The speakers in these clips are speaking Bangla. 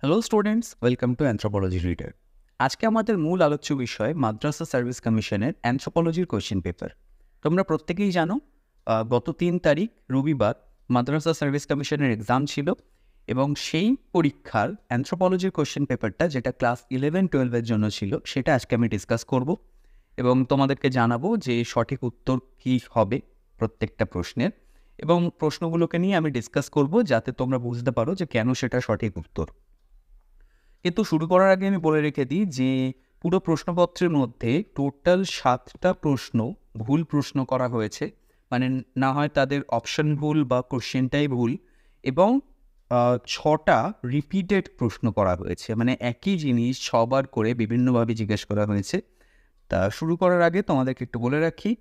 Hello students, welcome to anthropology reader. আজকে আমাদের মূল আলোচ্য বিষয় মাদ্রাসা সার্ভিস কমিশনের অ্যানথ্রোপোলজির কোয়েশ্চেন পেপার। তোমরা প্রত্যেকেই জানো, গত 3 তারিখ রবিবার মাদ্রাসা সার্ভিস কমিশনের এক্সাম ছিল এবং সেই পরীক্ষার অ্যানথ্রোপোলজির কোয়েশ্চেন পেপারটা, যেটা ক্লাস 11-12-এর জন্য ছিল, সেটা আজকে আমি ডিসকাস করব এবং তোমাদেরকে জানাবো যে সঠিক উত্তর কী হবে প্রত্যেকটা প্রশ্নের, এবং প্রশ্নগুলোকে নিয়ে আমি ডিসকাস করব যাতে তোমরা বুঝতে পারো যে কেন সেটা সঠিক উত্তর। কিন্তু শুরু করার আগে আমি বলে রেখে দিই যে পুরো প্রশ্নপত্রের মধ্যে টোটাল 7টা প্রশ্ন ভুল প্রশ্ন করা হয়েছে। মানে না হয় তাদের অপশন ভুল বা কোশ্চেনটাই ভুল, এবং 6টা রিপিটেড প্রশ্ন করা হয়েছে, মানে একই জিনিস 6বার করে বিভিন্নভাবে জিজ্ঞেস করা হয়েছে। তা শুরু করার আগে তোমাদেরকে একটু বলে রাখি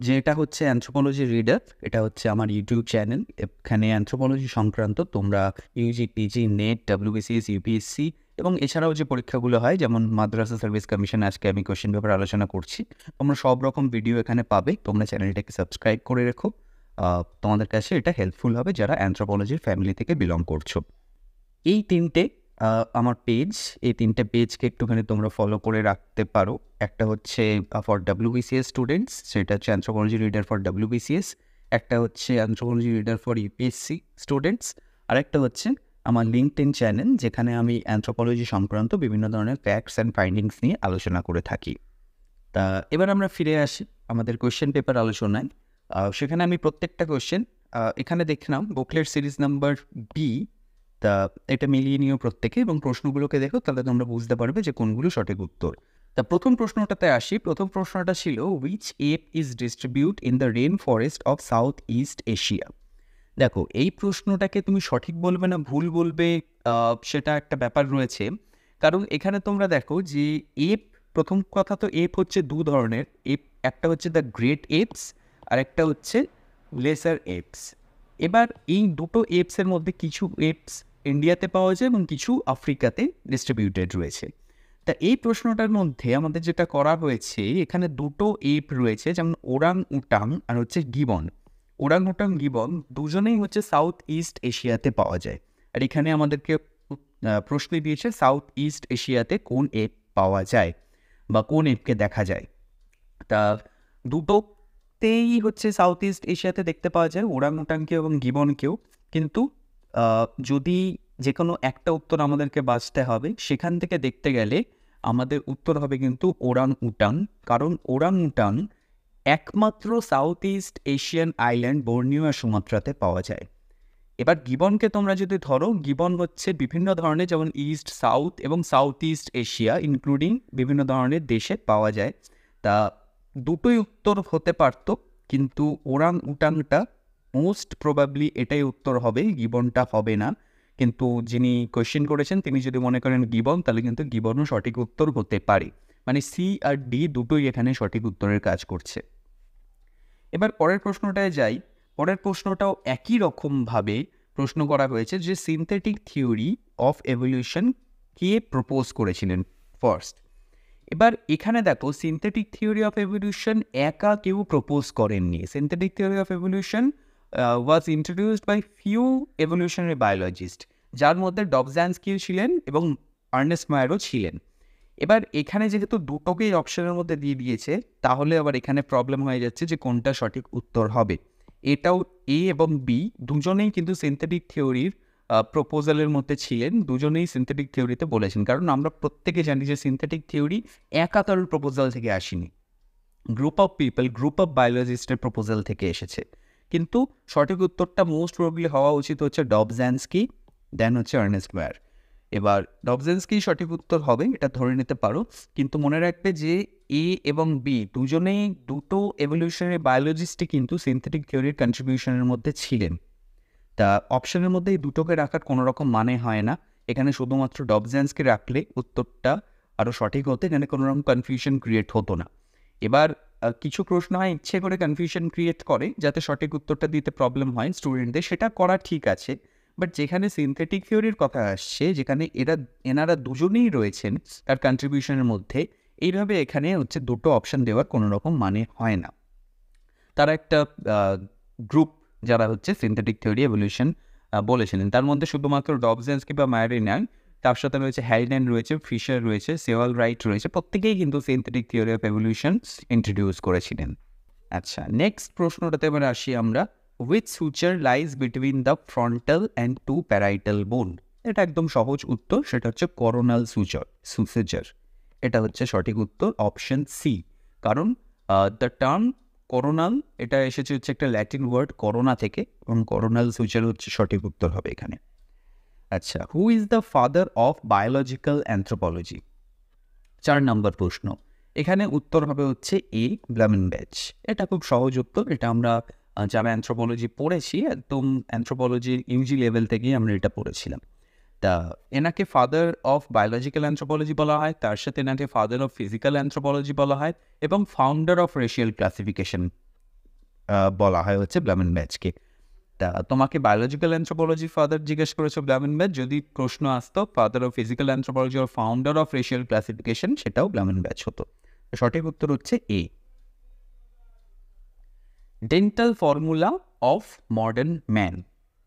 যে এটা হচ্ছে অ্যানথ্রোপোলজি রিডার, এটা হচ্ছে আমার ইউটিউব চ্যানেল। এখানে অ্যানথ্রোপোলজি সংক্রান্ত তোমরা UG, PG, NET, WBCS, UPSC এবং এছাড়াও যে পরীক্ষাগুলো হয়, যেমন মাদ্রাসা সার্ভিস কমিশন, আজকে আমি কোশ্চেন পেপার আলোচনা করছি, তোমরা সব রকম ভিডিও এখানে পাবে। তোমরা চ্যানেলটাকে সাবস্ক্রাইব করে রেখো, তোমাদের কাছে এটা হেল্পফুল হবে যারা অ্যানথ্রোপোলজির ফ্যামিলি থেকে বিলং করছো। এই তিনটে আমার পেজ, এই তিনটে পেজকে একটুখানি তোমরা ফলো করে রাখতে পারো। একটা হচ্ছে ফর ডাব্লিউবিসিএস স্টুডেন্টস, সেটা হচ্ছে অ্যানথ্রোপোলজি রিডার ফর ডাব্লিউবিসিএস। একটা হচ্ছে anthropology reader for UPSC students. আরেকটা হচ্ছে আমার লিঙ্কডইন চ্যানেল, যেখানে আমি অ্যানথ্রোপোলজি সংক্রান্ত বিভিন্ন ধরনের ফ্যাক্টস অ্যান্ড ফাইন্ডিংস নিয়ে আলোচনা করে থাকি। তা এবার আমরা ফিরে আসি আমাদের কোয়েশ্চেন পেপার আলোচনায়। সেখানে আমি প্রত্যেকটা কোয়েশ্চেন এখানে দেখলাম বুকলেট সিরিজ নাম্বার বি। তা এটা মিলিয়ে নিও প্রত্যেকে, এবং প্রশ্নগুলোকে দেখো, তাহলে তোমরা বুঝতে পারবে যে কোনগুলো সঠিক উত্তর। তা প্রথম প্রশ্নটাতে আসি। প্রথম প্রশ্নটা ছিল, which ape is distribute in the rain forest of South East Asia. দেখো, এই প্রশ্নটাকে তুমি সঠিক বলবে না ভুল বলবে, সেটা একটা ব্যাপার রয়েছে। কারণ এখানে তোমরা দেখো যে এপ, প্রথম কথা তো এপ হচ্ছে দু ধরনের এপ, একটা হচ্ছে দ্য গ্রেট এপস আর একটা হচ্ছে লেসার এপস। এবার এই দুটো এপসের মধ্যে কিছু এপস ইন্ডিয়াতে পাওয়া যায় এবং কিছু আফ্রিকাতে ডিস্ট্রিবিউটেড রয়েছে। তা এই প্রশ্নটার মধ্যে আমাদের যেটা করা হয়েছে, এখানে দুটো এপ রয়েছে, যেমন ওরাং উটাং আর হচ্ছে গিবন। ওরাং উটাং গিবন দুজনেই হচ্ছে সাউথ ইস্ট এশিয়াতে পাওয়া যায়। আর এখানে আমাদেরকে প্রশ্ন দিয়েছে সাউথ ইস্ট এশিয়াতে কোন এপ পাওয়া যায় বা কোন এপকে দেখা যায়। তা দুটোতেই হচ্ছে সাউথ ইস্ট এশিয়াতে দেখতে পাওয়া যায়, ওরাং উটাংকে এবং গিবনকেও। কিন্তু যদি যে কোনো একটা উত্তর আমাদেরকে বাছতে হবে, সেখান থেকে দেখতে গেলে আমাদের উত্তর হবে কিন্তু ওরাং উটাং। কারণ ওরাং উটাং একমাত্র South East Asian island Borneo আর সুমাত্রাতে পাওয়া যায়। এবার গিবনকে তোমরা যদি ধরো, গিবন হচ্ছে বিভিন্ন ধরনের, যেমন ইস্ট, সাউথ এবং সাউথ ইস্ট এশিয়া ইনক্লুডিং বিভিন্ন ধরনের দেশে পাওয়া যায়। তা দুটোই উত্তর হতে পারত, কিন্তু ওরাং উটাংটা মোস্ট প্রবাবলি এটাই উত্তর হবে, গিবনটা হবে না। কিন্তু যিনি কোয়েশ্চেন করেছেন তিনি যদি মনে করেন গিবন, তাহলে কিন্তু গিবনও সঠিক উত্তর হতে পারে। মানে সি আর ডি দুটোই এখানে সঠিক উত্তরের কাজ করছে। এবার পরের প্রশ্নটায় যাই। পরের প্রশ্নটাও একই রকমভাবে প্রশ্ন করা হয়েছে যে synthetic theory of evolution K propose করেছিলেন ফার্স্ট। এবার এখানে দেখো, সিনথেটিক থিওরি অফ এভলিউশন একা কেউ প্রপোজ করেননি। Synthetic theory of evolution was introduced by few evolutionary biologists, যার মধ্যে ডবঝানস্কি ছিলেন এবং আর্নেস্ট মায়ারও ছিলেন। এবার এখানে যেহেতু দুটোকেই অপশনের মধ্যে দিয়ে দিয়েছে, তাহলে আবার এখানে প্রবলেম হয়ে যাচ্ছে যে কোনটা সঠিক উত্তর হবে। এটাও এ এবং বি দুজনেই কিন্তু সিনথেটিক থিওরির প্রপোজালের মধ্যে ছিলেন, দুজনেই সিনথেটিক থিওরিতে বলেছেন। কারণ আমরা প্রত্যেকে জানি যে সিনথেটিক থিওরি একা কারোর প্রপোজাল থেকে আসেনি, group of people, group of বায়োলজিস্টের প্রপোজাল থেকে এসেছে। কিন্তু সঠিক উত্তরটা মোস্ট প্রবাবলি হওয়া উচিত হচ্ছে ডবঝানস্কি, দেন হচ্ছে আর্নেস্ট মায়ার। এবার ডবঝানস্কি সঠিক উত্তর হবে, এটা ধরে নিতে পারো। কিন্তু মনে রাখবে যে এ এবং বি দুজনেই, দুটো এভলিউশনারি বায়োলজিস্টই কিন্তু সিনথেটিক থিওরির কন্ট্রিবিউশনের মধ্যে ছিলেন। তা অপশনের মধ্যে এই দুটোকে রাখার কোনো রকম মানে হয় না। এখানে শুধুমাত্র ডবঝানস্কি রাখলে উত্তরটা আরও সঠিক হতো, এখানে কোনো রকম কনফিউশন ক্রিয়েট হতো না। এবার কিছু প্রশ্ন হয় ইচ্ছে করে কনফিউশন ক্রিয়েট করে যাতে সঠিক উত্তরটা দিতে প্রবলেম হয় স্টুডেন্টদের, সেটা করা ঠিক আছে। বাট যেখানে সিনথেটিক থিওরির কথা আসছে, যেখানে এনারা দুজনেই রয়েছেন তার কন্ট্রিবিউশনের মধ্যে, এইভাবে এখানে হচ্ছে দুটো অপশন দেওয়ার কোনো রকম মানে হয় না। তারা একটা গ্রুপ যারা হচ্ছে সিনথেটিক থিওরি এভলিউশন বলেছিলেন, তার মধ্যে শুধুমাত্র ডবঝানস্কি বা মায়ারই নয়, তার সাথে রয়েছে হ্যারিডেন রয়েছে, ফিশার রয়েছে, সেওয়াল রাইট রয়েছে, প্রত্যেকেই কিন্তু synthetic theory of evolution introduce করেছিলেন। আচ্ছা, নেক্সট প্রশ্নটাতে এবার আসি আমরা, which suture lies between the frontal and two parietal bone. এটা একদম সহজ উত্তর, সেটা হচ্ছে করোনাল সুচার। এটা হচ্ছে সঠিক উত্তর, অপশন সি। কারণ দ্য টার্ম করোনাল এটা এসেছে হচ্ছে একটা ল্যাটিন ওয়ার্ড করোনা থেকে, এবং করোনাল সুচার হচ্ছে সঠিক উত্তর হবে এখানে। আচ্ছা, হু is the father of biological anthropology? 4 নম্বর প্রশ্ন, এখানে উত্তর হবে হচ্ছে এ, ব্লামেনব্যাচ। এটা খুব সহজ উত্তর, এটা আমরা যারা অ্যানথ্রোপোলজি পড়েছি একদম অ্যানথ্রোপোলজির ইউজি লেভেল থেকেই আমরা এটা পড়েছিলাম। তা এনাকে ফাদার অফ বায়োলজিক্যাল অ্যানথ্রোপোলজি বলা হয়, তার সাথে এনাকে ফাদার অফ ফিজিক্যাল অ্যানথ্রোপোলজি বলা হয়, এবং ফাউন্ডার অফ রেশিয়াল ক্লাসিফিকেশন বলা হয় হচ্ছে ব্লামেনব্যাচকে। তা তোমাকে বায়োলজিক্যাল অ্যানথ্রোপোলজি ফাদার জিজ্ঞেস করেছো ব্লামেনব্যাচ, যদি প্রশ্ন আসতো ফাদার অফ ফিজিক্যাল অ্যানথ্রোপোলজি আর ফাউন্ডার অফ রেশিয়াল ক্লাসিফিকেশন, সেটাও ব্লামেনব্যাচ হতো। সঠিক উত্তর হচ্ছে A. Dental formula of modern man,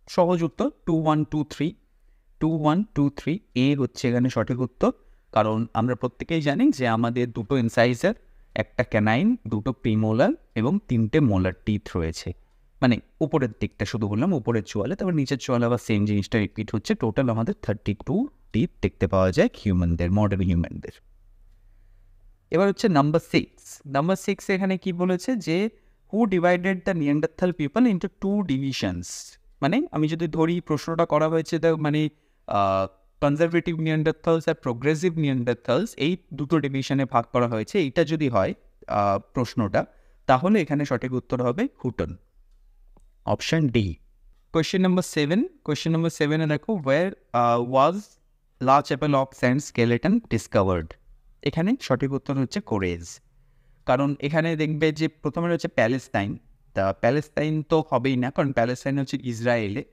সহজ উত্তর 2123 এ হচ্ছে এখানে সঠিক উত্তর। কারণ আমরা প্রত্যেকেই জানি যে আমাদের দুটো ইনসাইজার, একটা ক্যানাইন, দুটো প্রিমোলার এবং 3টে মোলার টিথ রয়েছে। মানে উপরের দিকটা শুধু বললাম, উপরের চোয়ালে, তারপর নিচের চোয়ালে আবার সেম জিনিসটা রিপিট হচ্ছে। টোটাল আমাদের 32 টিথ দেখতে পাওয়া যায় হিউম্যানদের, মডার্ন হিউম্যানদের। এবার হচ্ছে নাম্বার 6 এখানে কি বলেছে যে who divided the Neanderthal people into 2 divisions. মানে আমি যদি ধরি প্রশ্নটা করা হয়েছে মানে কনজারভেটিভ নিয়ান্ডারথালস আর প্রোগ্রেসিভ নিয়ান্ডারথালস, এই দুটো ডিভিশনে ভাগ করা হয়েছে, এইটা যদি হয় প্রশ্নটা, তাহলে এখানে সঠিক উত্তর হবে Hutton, option D. Question number 7 দেখো, where was La Chapelle of Saint skeleton discovered? এখানে সঠিক উত্তর হচ্ছে কোরেজ। কারণ এখানে দেখবে যে প্রথমে রয়েছে প্যালেস্তাইন, তা প্যালেস্তাইন তো হবেই না, কারণ প্যালেস্তাইন হচ্ছে ইসরায়েলে।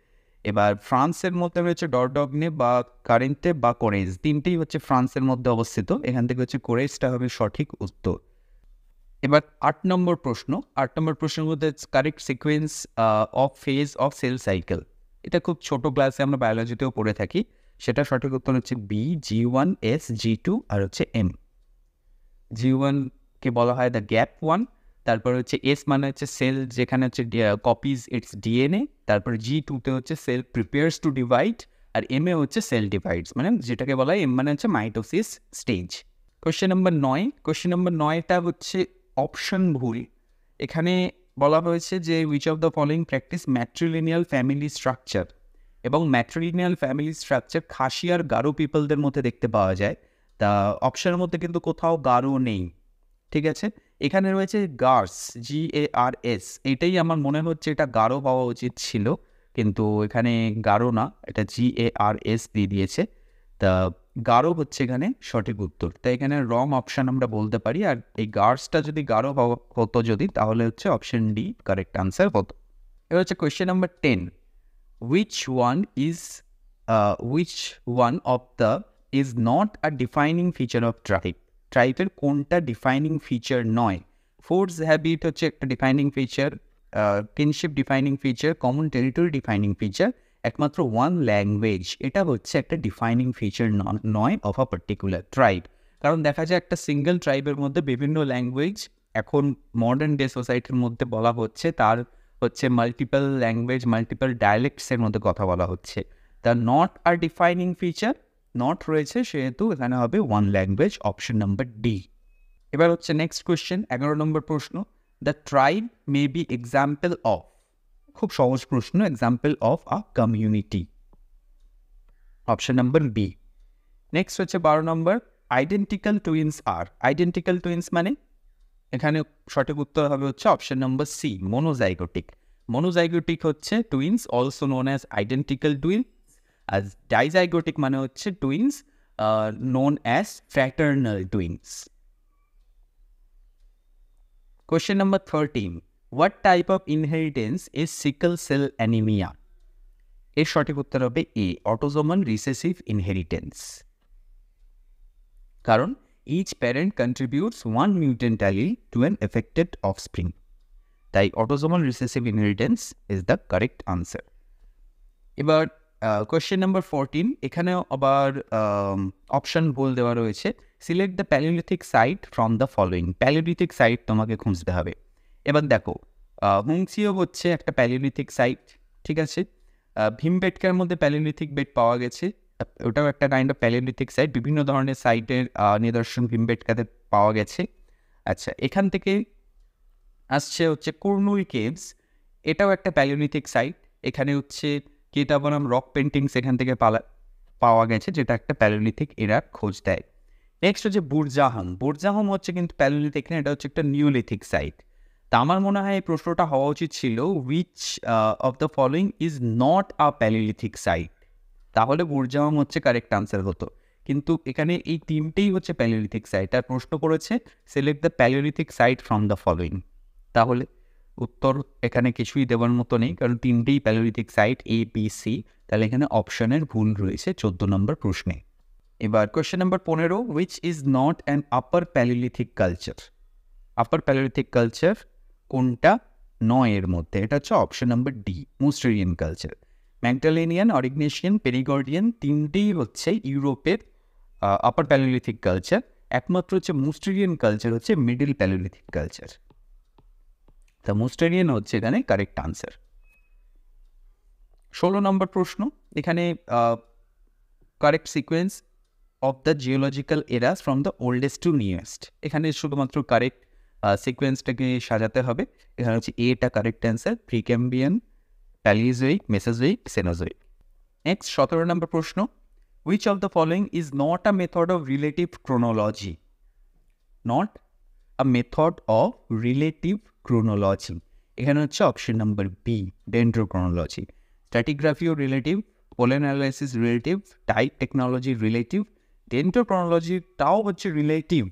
এবার ফ্রান্সের মধ্যে রয়েছে ডরডগনে বা কারেন্টে বা কোরেজ, তিনটেই হচ্ছে ফ্রান্সের মধ্যে অবস্থিত, এখান থেকে হচ্ছে কোরেজটা হবে সঠিক উত্তর। এবার 8 নম্বর প্রশ্নের মধ্যে correct sequence of phase of cell cycle, এটা খুব ছোট ক্লাসে আমরা বায়োলজিতেও পড়ে থাকি, সেটা সঠিক উত্তর হচ্ছে বি, G1, S, G2 আর হচ্ছে M। G1 কে বলা হয় দ্য গ্যাপ ওয়ান, তারপর হচ্ছে এস মানে হচ্ছে সেল যেখানে হচ্ছে কপিজ ইটস ডিএনএ, তারপর G2তে হচ্ছে সেল প্রিপেয়ার্স টু ডিভাইড, আর এম এ হচ্ছে সেল ডিভাইডস, মানে যেটাকে বলা হয় এম মানে হচ্ছে মাইটোসিস স্টেজ। কোয়েশ্চেন নাম্বার 9টা হচ্ছে অপশন ভুল। এখানে বলা হয়েছে যে which of the following practice matrilineal family structure, এবং ম্যাট্রিলিনিয়াল ফ্যামিলি স্ট্রাকচার খাসি আর গারো পিপলদের মধ্যে দেখতে পাওয়া যায়। তা অপশনের মধ্যে কিন্তু কোথাও গারো নেই, ঠিক আছে। এখানে রয়েছে গার্স, GARS, এটাই আমার মনে হচ্ছে এটা গারো হওয়া উচিত ছিল, কিন্তু এখানে গারো না, এটা GARS দিয়ে দিয়েছে। তা গারো হচ্ছে এখানে সঠিক উত্তর, তাই এখানে রং অপশন আমরা বলতে পারি, আর এই গার্সটা যদি গারো হতো যদি, তাহলে হচ্ছে অপশন ডি কারেক্ট আনসার হতো। এবার হচ্ছে question number 10, which one of the is not a defining feature of tribe? ট্রাইবের কোনটা ডিফাইনিং ফিচার নয়? ফোর্স হ্যাবিট হচ্ছে একটা defining feature, kinship defining feature, common territory defining feature, একমাত্র ওয়ান ল্যাঙ্গুয়েজ, এটা হচ্ছে একটা ডিফাইনিং ফিচার নয় অফ আ পার্টিকুলার ট্রাইব। কারণ দেখা যায় একটা সিঙ্গেল ট্রাইবের মধ্যে বিভিন্ন ল্যাঙ্গুয়েজ, এখন মডার্ন ডে সোসাইটির মধ্যে বলা হচ্ছে তার হচ্ছে মাল্টিপল ল্যাঙ্গুয়েজ, মাল্টিপল ডায়ালেক্টসের মধ্যে কথা বলা হচ্ছে। তা নট আর ডিফাইনিং ফিচার, নট রয়েছে, সেহেতু এখানে হবে one language, option number D. এবার হচ্ছে নেক্সট কোয়েশ্চেন, 11 নম্বর প্রশ্ন, the tribe may be example of, খুব সহজ প্রশ্ন, example of a community, option number B. Next হচ্ছে 12 নম্বর, identical twins are, identical twins মানে এখানে সঠিক উত্তর হবে হচ্ছে option number C, monozygotic. Monozygotic হচ্ছে twins, also known as identical twins, আর ডাইজাইগোটিক মানে হচ্ছে twins known as fraternal twins. Question number 13, what type of inheritance is sickle cell anaemia? এর সঠিক উত্তর হবে এ, অটোজোমাল রিসেসিভ ইনহেরিটেন্স। কারণ each parent contributes one mutant allele to an affected offspring. তাই autosomal recessive inheritance is the correct answer. এবার কোয়েশ্চেন নাম্বার 14, এখানেও আবার অপশন ভুল দেওয়া রয়েছে। Select the palaeolithic site from the following. Palaeolithic site তোমাকে খুঁজতে হবে। এবার দেখো, হুংসিও হচ্ছে একটা প্যালিওলিথিক সাইট, ঠিক আছে। ভীমবেটকার মধ্যে প্যালিওলিথিক বেড পাওয়া গেছে, ওটাও একটা কাইন্ড অফ প্যালিওলিথিক সাইট। বিভিন্ন ধরনের সাইটের নিদর্শন ভীমবেটকাতে পাওয়া গেছে। আচ্ছা, এখান থেকে আসছে হচ্ছে কুর্নুল কেভস, এটাও একটা প্যালিওলিথিক সাইট। এখানে হচ্ছে কেটাবনাম রক পেন্টিংস এখান থেকে পাওয়া গেছে, যেটা একটা প্যালিওলিথিক এরার খোঁজ দেয়। নেক্সট হচ্ছে বুরজাহাম হচ্ছে কিন্তু প্যালিওলিথিক না, এটা হচ্ছে একটা নিওলিথিক সাইট। তা আমার মনে হয় এই প্রশ্নটা হওয়া উচিত ছিল which of the following is not a palaeolithic site, তাহলে বুরজাহাম হচ্ছে কারেক্ট আনসার হতো। কিন্তু এখানে এই তিনটেই হচ্ছে প্যালিওলিথিক সাইট, আর প্রশ্ন করেছে select the palaeolithic site from the following, তাহলে উত্তর এখানে কিছুই দেওয়ার মতো নেই, কারণ তিনটেই palaeolithic site A B C. তাহলে এখানে অপশনের ভুল রয়েছে 14 নম্বর প্রশ্নে। এবার question number 15, which is not an upper palaeolithic culture. Upper palaeolithic culture কোনটা নয় এর মধ্যে? এটা হচ্ছে option number D, Mousterian culture. Magdalenian, Aurignacian, Perigordian তিনটেই হচ্ছে ইউরোপের আপার প্যালিওলিথিক কালচার। একমাত্র হচ্ছে মুস্টেরিয়ান কালচার হচ্ছে middle Palaeolithic culture. The Mousterian হচ্ছে এখানে কারেক্ট আনসার। 16 নম্বর প্রশ্ন, এখানে correct sequence of the geological eras from the oldest to newest. এখানে শুধুমাত্র কারেক্ট সিকোয়েন্সটাকে সাজাতে হবে। এখানে হচ্ছে এটা correct answer, Precambrian, Palaeozoic, Mesozoic, Cenozoic. Next 17 নম্বর প্রশ্ন, which of the following is not a method of relative chronology. Not a method of relative chronology, এখানে হচ্ছে অপশন নাম্বার বি, ডেন্ড্রোক্রোনোলজি। স্ট্র্যাটিগ্রাফিও relative, pollen analysis relative, type technology relative, ডেন্ড্রোক্রোনোলজিটাও হচ্ছে রিলেটিভ,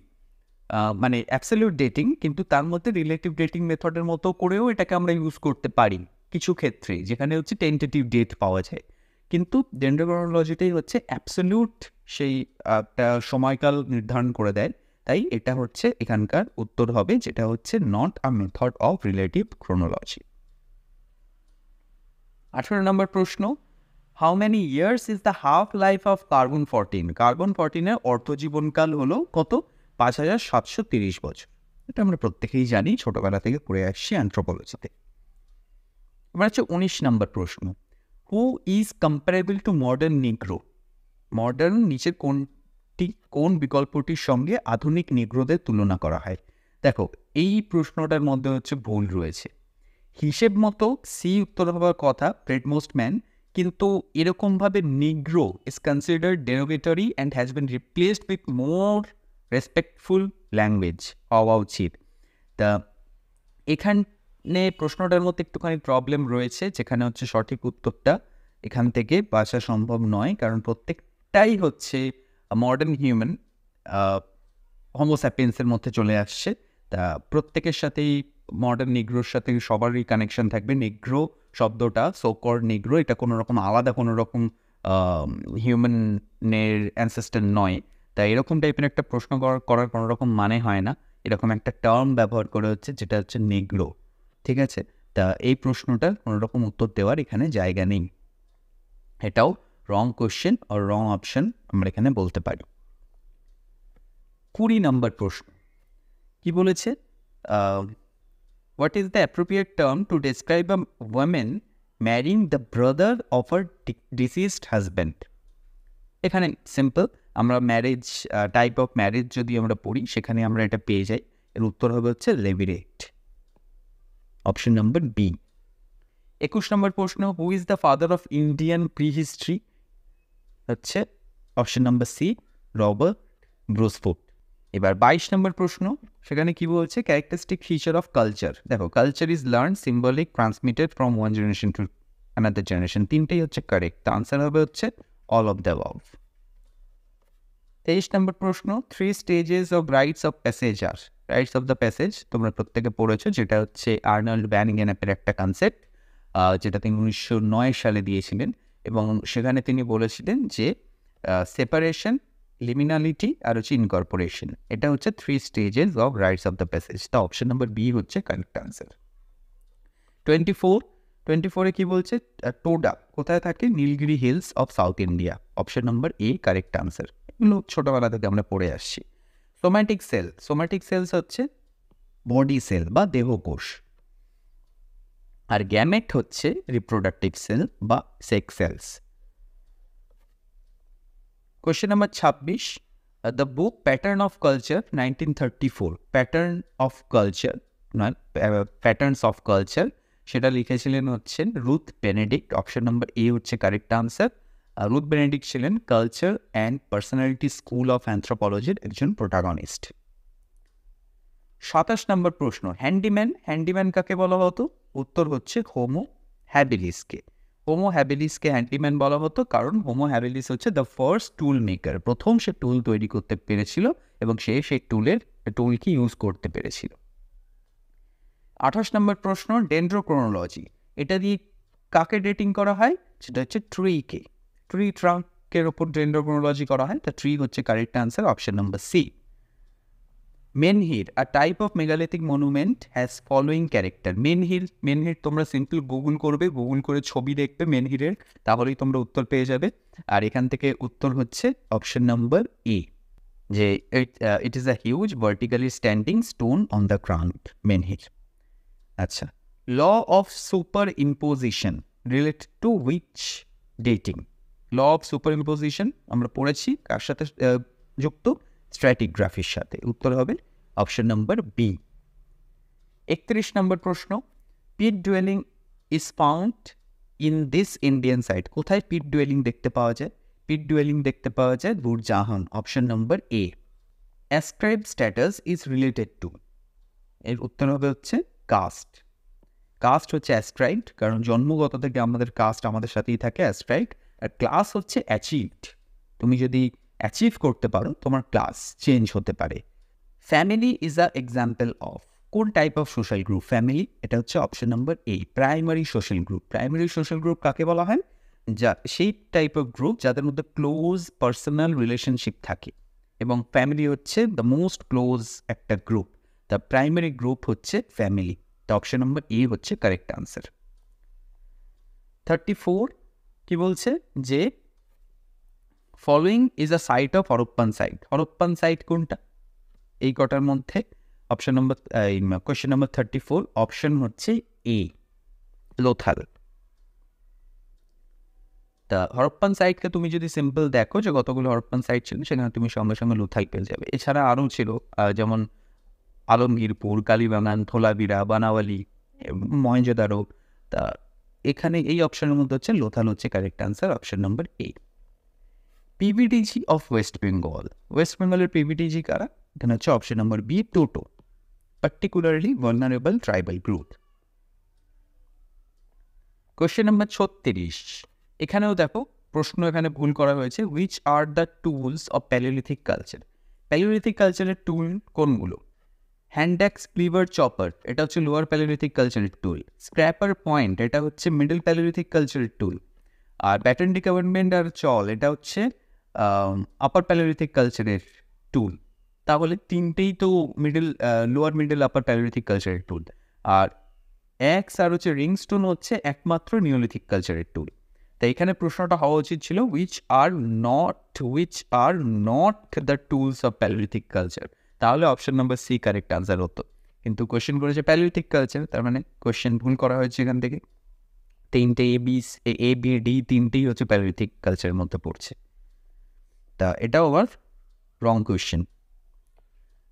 মানে অ্যাবসলিউট ডেটিং, কিন্তু তার মধ্যে রিলেটিভ ডেটিং মেথডের মতো করেও এটাকে আমরা ইউজ করতে পারি কিছু ক্ষেত্রে, যেখানে হচ্ছে টেন্টেটিভ ডেট পাওয়া যায়। কিন্তু ডেন্ড্রোক্রোনোলজিটাই হচ্ছে অ্যাবসলিউট সেই একটা সময়কাল নির্ধারণ করে দেয়। তাই এটা হচ্ছে এখানকার উত্তর হবে, যেটা হচ্ছে not a method of relative chronology. 18 নম্বর প্রশ্ন, how many years is the half life of carbon fourteen. কার্বন-14-এর অর্ধজীবনকাল হলো কত? 5730 বছর। এটা আমরা প্রত্যেকেই জানি, ছোটবেলা থেকে পড়ে আসছি অ্যানথ্রোপোলজিতে। এবার হচ্ছে 19 নম্বর প্রশ্ন, who is comparable two modern নিগ্রো। Modern নিচের কোন বিকল্পটির সঙ্গে আধুনিক নিগ্রোদের তুলনা করা হয়? দেখো, এই প্রশ্নটার মধ্যে হচ্ছে ভুল রয়েছে। হিসেব মতো সি উত্তর হওয়ার কথা, ব্রেডমোস্ট ম্যান, কিন্তু এরকমভাবে নিগ্রো is considered derogatory and has been replaced with more respectful language হওয়া উচিত। তা এখানে প্রশ্নটার মধ্যে একটুখানি প্রবলেম রয়েছে, যেখানে হচ্ছে সঠিক উত্তরটা এখান থেকে বাছা সম্ভব নয়, কারণ প্রত্যেকটাই হচ্ছে মডার্ন হিউম্যান হোমোস্যাপিয়েন্সের মধ্যে চলে আসছে। তা প্রত্যেকের সাথেই মডার্ন নিগ্রোর সাথে সবারই কানেকশন থাকবে। নিগ্রো শব্দটা, সোকর নিগ্রো, এটা কোনো রকম আলাদা কোনো রকম হিউম্যানের অ্যানসেস্টার নয়। তাই এরকম টাইপের একটা প্রশ্ন করার কোনো রকম মানে হয় না। এরকম একটা টার্ম ব্যবহার করে হচ্ছে, যেটা হচ্ছে নিগ্রো, ঠিক আছে। তা এই প্রশ্নটার কোনো রকম উত্তর দেওয়ার এখানে জায়গা নেই। এটাও রং কোয়েশ্চেন আর রং অপশন আমরা এখানে বলতে পারি। 20 নম্বর প্রশ্ন কি বলেছে, what is the appropriate term to describe a woman marrying the brother of her deceased husband. এখানে সিম্পল, আমরা ম্যারেজ টাইপ অফ ম্যারেজ যদি আমরা পড়ি, সেখানে আমরা এটা পেয়ে যাই। এর উত্তর হবে হচ্ছে লেভিরেট, অপশন নাম্বার বি। 21 নম্বর প্রশ্ন, who is the father of Indian prehistory, হচ্ছে option number C, Robert Bruce Foote. এবার 22 নম্বর প্রশ্ন, সেখানে কি বলছে, ক্যারেক্টারিস্টিক ফিচার অফ কালচার। দেখো, culture is learn, symbolic, transmitted from one generation to another generation, তিনটেই হচ্ছে কারেক্ট। দ্য আনসার হবে হচ্ছে অল অফ দ্য অ্যাবভ। 23 নম্বর প্রশ্ন, 3 stages of rites of passage are. Rites of the passage তোমরা প্রত্যেকে পড়েছো, যেটা হচ্ছে আর্নল্ড ভ্যান ইগেনঅ্যাপের একটা কনসেপ্ট, যেটা তিনি 1909 সালে দিয়েছিলেন। এবং সেখানে তিনি বলেছিলেন যে সেপারেশন, লিমিনালিটি আর হচ্ছে ইনকর্পোরেশন, এটা হচ্ছে 3 stages of rites of the passage. তা অপশন নাম্বার বি হচ্ছে কারেক্ট আনসার। 24, 24-এ কি বলছে? টোডা কোথায় থাকে? Nilgiri hills of South India. Option number A correct answer. এগুলো ছোটবেলা থেকে আমরা পড়ে আসছি। সোম্যাটিক সেলস হচ্ছে বডি সেল বা দেহকোষ, আর গ্যামেট হচ্ছে রিপ্রোডাক্টিভ সেল বা sex cells. Question number 26, the book pattern of culture 1934, patterns of culture সেটা লিখেছিলেন হচ্ছেন Ruth Benedict. Option number A হচ্ছে কারেক্ট আনসার। রুথ বেনেডিক্ট ছিলেন culture and personality school of অ্যানথ্রোপোলজির একজন প্রোটাগনিস্ট। 27 নম্বর প্রশ্ন, হ্যান্ডিম্যান কাকে বলা হতো? উত্তর হচ্ছে হোমো হ্যাবিলিসকে। হোমো হ্যাবিলিসকে হ্যান্ডিম্যান বলা হতো কারণ হোমো হ্যাবিলিস হচ্ছে দ্য ফার্স্ট টুল মেকার, প্রথম সে টুল তৈরি করতে পেরেছিল এবং সে সেই টুলকে ইউজ করতে পেরেছিল। 28 নম্বর প্রশ্ন, ডেন্ড্রোক্রোনোলজি, এটা দিয়ে কাকে ডেটিং করা হয়? সেটা হচ্ছে ট্রি ট্রাঙ্কের ওপর ডেন্ড্রোক্রোনোলজি করা হয়। তা ট্রি হচ্ছে correct answer, option number C. Menhir, a type of megalithic monument has following character. Menhir তোমরা সিম্পল গুগল করে ছবি দেখবে মেনহিরের, তাহলেই তোমরা উত্তর পেয়ে যাবে। আর এখান থেকে উত্তর হচ্ছে অপশন নাম্বার এ, যে it is a huge vertically standing stone on the ground, menhir. আচ্ছা, law of superimposition related to which dating? Law of superimposition আমরা পড়েছি কার সাথে যুক্ত? স্ট্র্যাটিগ্রাফির সাথে। উত্তর হবে অপশন নাম্বার বি। 31 নম্বর প্রশ্ন, pit dwelling is found in this Indian site. কোথায় পিট ডুয়েলিং দেখতে পাওয়া যায়? পিট ডুয়েলিং দেখতে পাওয়া যায় Burzahom. Option number A. Ascribe status is related to, এর উত্তর হবে হচ্ছে কাস্ট হচ্ছে অ্যাসক্রাইবড, কারণ জন্মগত থেকে আমাদের কাস্ট আমাদের সাথেই থাকে, অ্যাসক্রাইবড। আর ক্লাস হচ্ছে অ্যাচিভড, তুমি যদি অ্যাচিভ করতে পারো তোমার ক্লাস চেঞ্জ হতে পারে। Family is a example of, কোন type of social group? Family, এটা হচ্ছে option number A, primary social group. Primary social group কাকে বলা হয়? যা সেই টাইপ অফ গ্রুপ যাদের মধ্যে ক্লোজ পার্সোনাল রিলেশনশিপ থাকে, এবং ফ্যামিলি হচ্ছে দ্য মোস্ট ক্লোজ একটা গ্রুপ। দ্য প্রাইমারি গ্রুপ হচ্ছে ফ্যামিলি। তো অপশন নাম্বার এ হচ্ছে কারেক্ট আনসার। 34 কি বলছে? যে following is a site of Harappan site. Harappan site কোনটা এই কটার মধ্যে? Option number question number 34 option হচ্ছে এ, লোথাল। তা হরপ্পান সাইটকে তুমি যদি সিম্পল দেখো যে কতগুলো হরপ্পান সাইট ছিল, সেখানে তুমি সঙ্গে সঙ্গে লোথাল পেয়ে যাবে। এছাড়া আরও ছিল, যেমন আলমগীরপুর, কালীবাগান, ধোলাবিরা, বানাওয়ালি, মহেঞ্জোদারো। তা এখানে এই অপশনের মধ্যে হচ্ছে লোথাল হচ্ছে correct answer, option number A. PVTG of West বেঙ্গলের পিভিটিজি কারা? এখানে হচ্ছে option number B, Toto, particularly vulnerable tribal group. Question number 36, এখানেও দেখো প্রশ্ন এখানে ভুল করা হয়েছে। Which are the tools of Palaeolithic culture? Palaeolithic কালচারের টুল কোনগুলো? হ্যান্ড অ্যাক্স, ক্লিভার, চপার, এটা হচ্ছে লোয়ার প্যালিওলিথিক কালচারের টুল। স্ক্র্যাপার পয়েন্ট, এটা হচ্ছে মিডল প্যালিওলিথিক কালচারের টুল। আর ব্যাটন ডিকাভারমেন্ট আর চল, এটা হচ্ছে আপার প্যালিওলিথিক কালচারের টুল। তাহলে তিনটেই তো লোয়ার মিডল আপার প্যালিওলিথিক কালচারের টুল। আর অ্যাক্স আর হচ্ছে রিংস্টোন হচ্ছে একমাত্র নিওলিথিক কালচারের টুল। তাই এখানে প্রশ্নটা হওয়া উচিত ছিল which are not the tools of Palaeolithic culture, তাহলে option number C correct answer হতো। কিন্তু কোয়েশ্চেন করেছে প্যালিওলিথিক কালচার, তার মানে কোয়েশ্চেন ভুল করা হয়েছে এখান থেকে। তিনটে এ বি ডি তিনটেই হচ্ছে প্যালিওলিথিক কালচারের মধ্যে পড়ছে। তা এটাও আবার wrong question.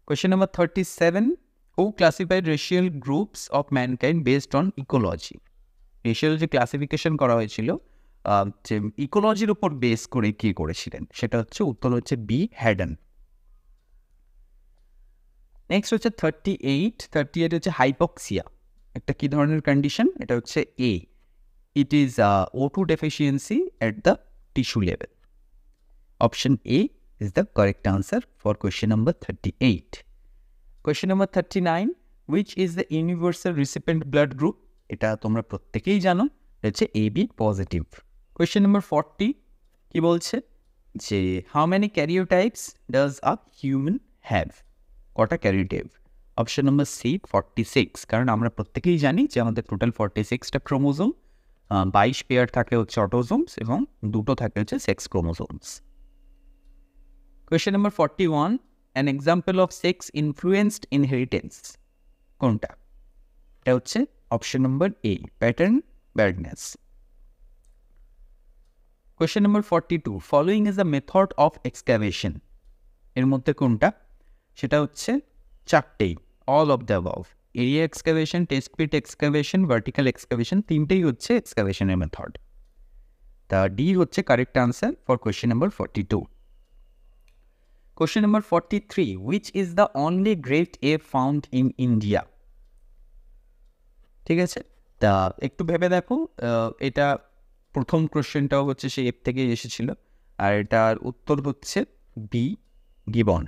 Question number 37, who classified racial groups of mankind based on ecology? Racial যে ক্লাসিফিকেশন করা হয়েছিল যে ইকোলজির উপর বেস করে কি করেছিলেন, সেটা হচ্ছে উত্তর হচ্ছে বি, হ্যাডন। নেক্সট হচ্ছে 38 হচ্ছে হাইপক্সিয়া, একটা কি ধরনের কন্ডিশন? এটা হচ্ছে A, it is O2 deficiency at the tissue level. Option A is the correct answer for question number 38. Question number 39, which is the universal recipient blood group? এটা তোমরা প্রত্যেকেই জানো, এটা হচ্ছে AB পজিটিভ। Question number 40 কি বলছে? যে how many karyotypes does a human have? কটা ক্যারিওটাইপ? অপশন নাম্বার সি 46, কারণ আমরা প্রত্যেকেই জানি যে আমাদের টোটাল 46টা ক্রোমোজোম, 22 পেয়ার থাকে হচ্ছে অটোজোমস এবং 2টো থাকে হচ্ছে sex chromosomes. Question number 41, an example of sex influenced inheritance কোনটা? এটা হচ্ছে option number A, pattern baldness. Question number 42, following is a method of excavation, এর মধ্যে কোনটা? সেটা হচ্ছে চারটেই, all of the above. Area excavation, test pit excavation, vertical excavation, তিনটেই হচ্ছে এক্সক্যাভেশনের মেথড। তা ডি হচ্ছে correct answer for question number 42। Question number 43, which is the only great ape found in India? ঠিক আছে, তা একটু ভেবে দেখো, এটা প্রথম কোয়েশ্চেনটাও হচ্ছে সেই এপ থেকে এসেছিল, আর এটার উত্তর হচ্ছে B, gibbon.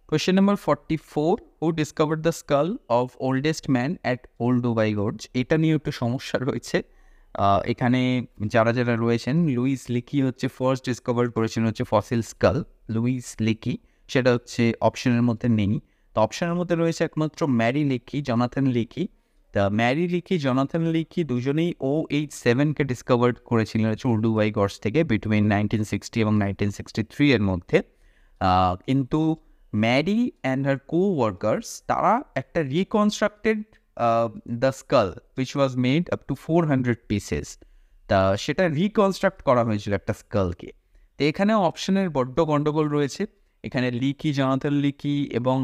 Question number 44, who discovered the skull of oldest man at Olduvai gorge? এটা নিয়ে একটু সমস্যা রয়েছে। এখানে যারা যারা রয়েছেন, লুইস লিকি হচ্ছে ফার্স্ট ডিসকভার করেছেন হচ্ছে ফসিল স্কাল, লুইস লিকি, সেটা হচ্ছে অপশনের মধ্যে নেই। তো অপশনের মধ্যে রয়েছে একমাত্র ম্যারি লিকি, জনাথন লিকি। তা ম্যারি লিকি, জনাথন লিকি দুজনেই OH7কে ডিসকভার করেছিলেন হচ্ছে ওল্ড দুবাই গর্জ থেকে বিটুইন 1960 এবং 1963 এর মধ্যে। কিন্তু ম্যারি অ্যান্ড হার কো-ওয়ার্কার্স তারা একটা reconstructed the skull which was made up to 400 pieces. তা সেটা রিকনস্ট্রাক্ট করা হয়েছিল একটা স্কালকে। তো এখানে অপশনের বড্ড গণ্ডগোল রয়েছে, এখানে লিকি, জনাথন লিকি এবং